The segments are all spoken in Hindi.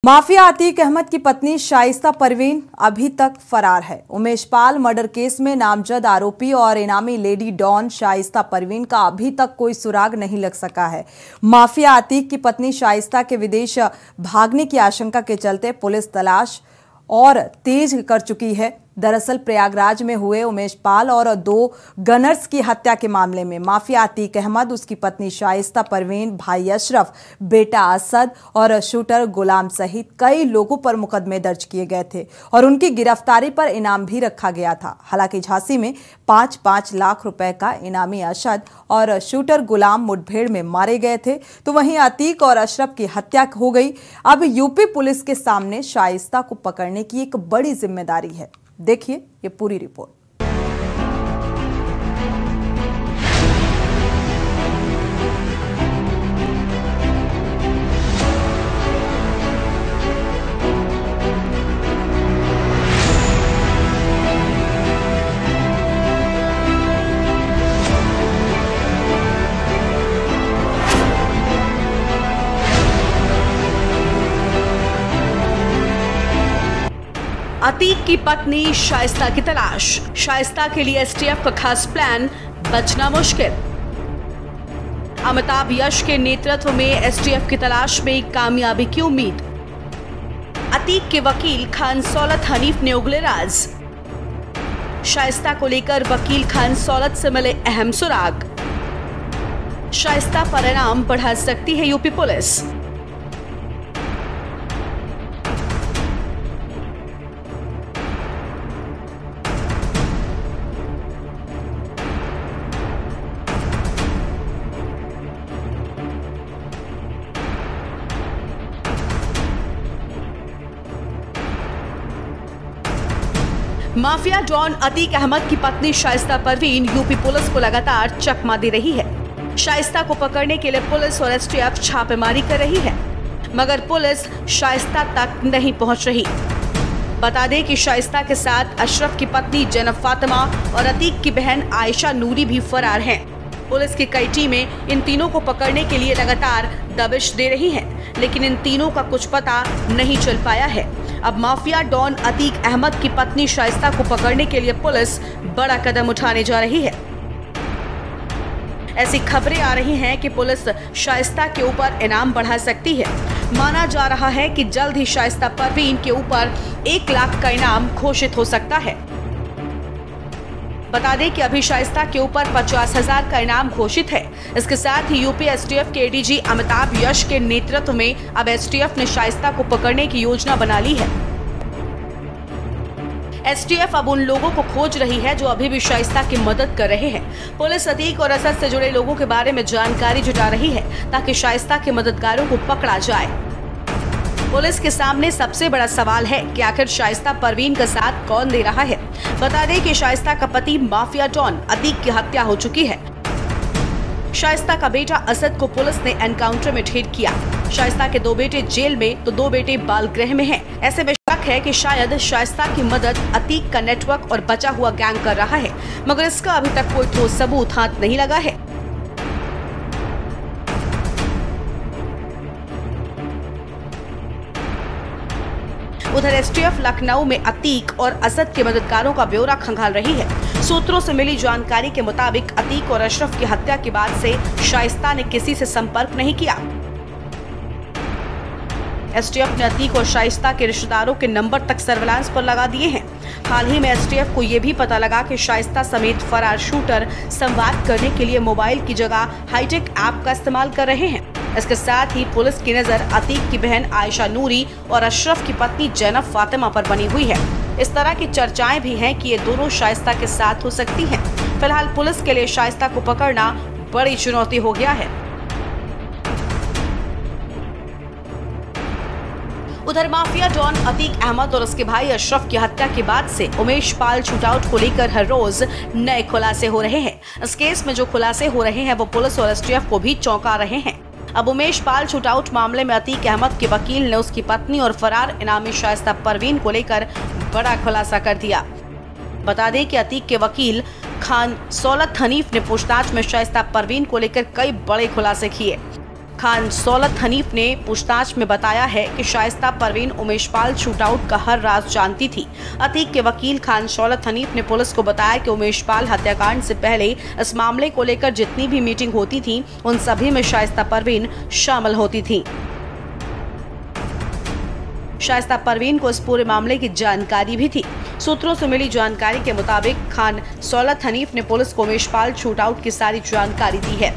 माफिया अतीक अहमद की पत्नी शाइस्ता परवीन अभी तक फरार है। उमेश पाल मर्डर केस में नामजद आरोपी और इनामी लेडी डॉन शाइस्ता परवीन का अभी तक कोई सुराग नहीं लग सका है। माफिया अतीक की पत्नी शाइस्ता के विदेश भागने की आशंका के चलते पुलिस तलाश और तेज कर चुकी है। दरअसल प्रयागराज में हुए उमेश पाल और 2 गनर्स की हत्या के मामले में माफिया अतीक अहमद, उसकी पत्नी शाइस्ता परवीन, भाई अशरफ, बेटा असद और शूटर गुलाम सहित कई लोगों पर मुकदमे दर्ज किए गए थे और उनकी गिरफ्तारी पर इनाम भी रखा गया था। हालांकि झांसी में 5-5 लाख रुपए का इनामी असद और शूटर गुलाम मुठभेड़ में मारे गए थे, तो वहीं अतीक और अशरफ की हत्या हो गई। अब यूपी पुलिस के सामने शाइस्ता को पकड़ने की एक बड़ी जिम्मेदारी है। देखिए ये पूरी रिपोर्ट। अतीक की पत्नी शाइस्ता की तलाश, शाइस्ता के लिए एसटीएफ का खास प्लान, बचना मुश्किल। अमिताभ यश के नेतृत्व में एसटीएफ की तलाश में कामयाबी की उम्मीद। अतीक के वकील खान सौलत हनीफ ने उगले राज। शाइस्ता को लेकर वकील खान सौलत से मिले अहम सुराग। शाइस्ता पर इनाम बढ़ा सकती है UP police. Mafia don Atiq Ahmed की पत्नी शाइस्ता परवीन यूपी पुलिस को लगातार चकमा दे रही है। शाइस्ता को पकड़ने के लिए पुलिस और एसटीएफ छापेमारी कर रही है, मगर पुलिस शाइस्ता तक नहीं पहुंच रही। बता दें कि शाइस्ता के साथ अशरफ की पत्नी जैनब फातिमा और अतीक की बहन आयशा नूरी भी फरार हैं। पुलिस की कई टीमें इन तीनों को पकड़ने के लिए लगातार दबिश दे रही हैं, लेकिन इन तीनों का कुछ पता नहीं चल पाया है। अब माफिया डॉन अतीक अहमद की पत्नी शाइस्ता को पकड़ने के लिए पुलिस बड़ा कदम उठाने जा रही है। ऐसी खबरें आ रही हैं कि पुलिस शाइस्ता के ऊपर इनाम बढ़ा सकती है। माना जा रहा है कि जल्द ही शाइस्ता परवीन के ऊपर 1 लाख का इनाम घोषित हो सकता है। बता दें कि अभी शाइस्ता के ऊपर 50,000 का इनाम घोषित है। इसके साथ ही यूपी एसटीएफ के एडीजी अमिताभ यश के नेतृत्व में अब एसटीएफ ने शाइस्ता को पकड़ने की योजना बना ली है। एसटीएफ अब उन लोगों को खोज रही है जो अभी भी शाइस्ता की मदद कर रहे हैं। पुलिस अतीक और असद से जुड़े लोगों के बारे में जानकारी जुटा रही है ताकि शाइस्ता के मददगारों को पकड़ा जाए। पुलिस के सामने सबसे बड़ा सवाल है कि आखिर शाइस्ता परवीन का साथ कौन दे रहा है। बता दें कि शाइस्ता का पति माफिया डॉन अतीक की हत्या हो चुकी है। शाइस्ता का बेटा असद को पुलिस ने एनकाउंटर में ढेर किया। शाइस्ता के 2 बेटे जेल में तो 2 बेटे बाल गृह में हैं। ऐसे में शक है कि शायद शाइस्ता की मदद अतीक का नेटवर्क और बचा हुआ गैंग कर रहा है, मगर इसका अभी तक कोई ठोस सबूत हाथ नहीं लगा है। उधर एसटीएफ लखनऊ में अतीक और असद के मददगारों का ब्यौरा खंगाल रही है। सूत्रों से मिली जानकारी के मुताबिक अतीक और अशरफ की हत्या के बाद से शाइस्ता ने किसी से संपर्क नहीं किया। एसटीएफ ने अतीक और शाइस्ता के रिश्तेदारों के नंबर तक सर्विलांस पर लगा दिए हैं। हाल ही में एसटीएफ को यह भी पता लगा कि शाइस्ता समेत फरार शूटर संवाद करने के लिए मोबाइल की जगह हाईटेक ऐप का इस्तेमाल कर रहे हैं। इसके साथ ही पुलिस की नजर अतीक की बहन आयशा नूरी और अशरफ की पत्नी जैनब फातिमा पर बनी हुई है। इस तरह की चर्चाएं भी हैं कि ये दोनों शाइस्ता के साथ हो सकती हैं। फिलहाल पुलिस के लिए शाइस्ता को पकड़ना बड़ी चुनौती हो गया है। उधर माफिया डॉन अतीक अहमद और उसके भाई अशरफ की हत्या के बाद से उमेश पाल शूटआउट को लेकर हर रोज नए खुलासे हो रहे हैं। इस केस में जो खुलासे हो रहे हैं वो पुलिस और एसटीएफ को भी चौंका रहे हैं। अब उमेश पाल शूटआउट मामले में अतीक अहमद के वकील ने उसकी पत्नी और फरार इनामी शाइस्ता परवीन को लेकर बड़ा खुलासा कर दिया। बता दें कि अतीक के वकील खान सौलत हनीफ ने पूछताछ में शाइस्ता परवीन को लेकर कई बड़े खुलासे किए। खान सौलत हनीफ ने पूछताछ में बताया है कि शाइस्ता परवीन उमेशपाल शूटआउट का हर राज जानती थी। अतीक के वकील खान सौलत हनीफ ने पुलिस को बताया कि उमेशपाल हत्याकांड से पहले इस मामले को लेकर जितनी भी मीटिंग होती थी उन सभी में शाइस्ता परवीन शामिल होती थी। शाइस्ता परवीन को इस पूरे मामले की जानकारी भी थी। सूत्रों से मिली जानकारी के मुताबिक खान सौलत हनीफ ने पुलिस को उमेशपाल शूटआउट की सारी जानकारी दी है।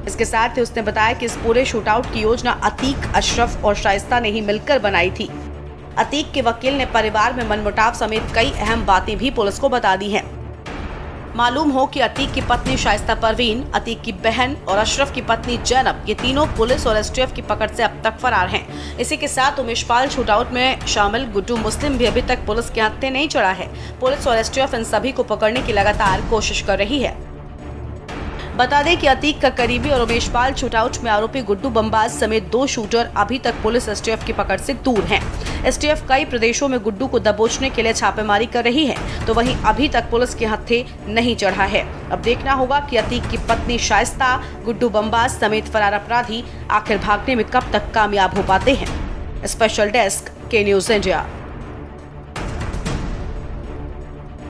इसके साथ ही उसने बताया कि इस पूरे शूटआउट की योजना अतीक, अशरफ और शाइस्ता ने ही मिलकर बनाई थी। अतीक के वकील ने परिवार में मनमुटाव समेत कई अहम बातें भी पुलिस को बता दी हैं। मालूम हो कि अतीक की पत्नी शाइस्ता परवीन, अतीक की बहन और अशरफ की पत्नी जैनब, ये तीनों पुलिस और एसटीएफ की पकड़ से अब तक फरार हैं। इसी के साथ उमेशपाल शूटआउट में शामिल गुड्डू मुस्लिम भी अभी तक पुलिस के हत्थे नहीं चढ़ा है। पुलिस और एसटीएफ इन सभी को पकड़ने की लगातार कोशिश कर रही है। बता दें कि अतीक का करीबी और उमेशपाल शूटआउट में आरोपी गुड्डू बमबाज समेत 2 शूटर अभी तक पुलिस एसटीएफ की पकड़ से दूर हैं। एसटीएफ कई प्रदेशों में गुड्डू को दबोचने के लिए छापेमारी कर रही है, तो वहीं अभी तक पुलिस के हत्थे नहीं चढ़ा है। अब देखना होगा कि अतीक की पत्नी शाइस्ता, गुड्डू बमबाज समेत फरार अपराधी आखिर भागने में कब तक कामयाब हो पाते हैं। स्पेशल डेस्क, के न्यूज़ इंडिया।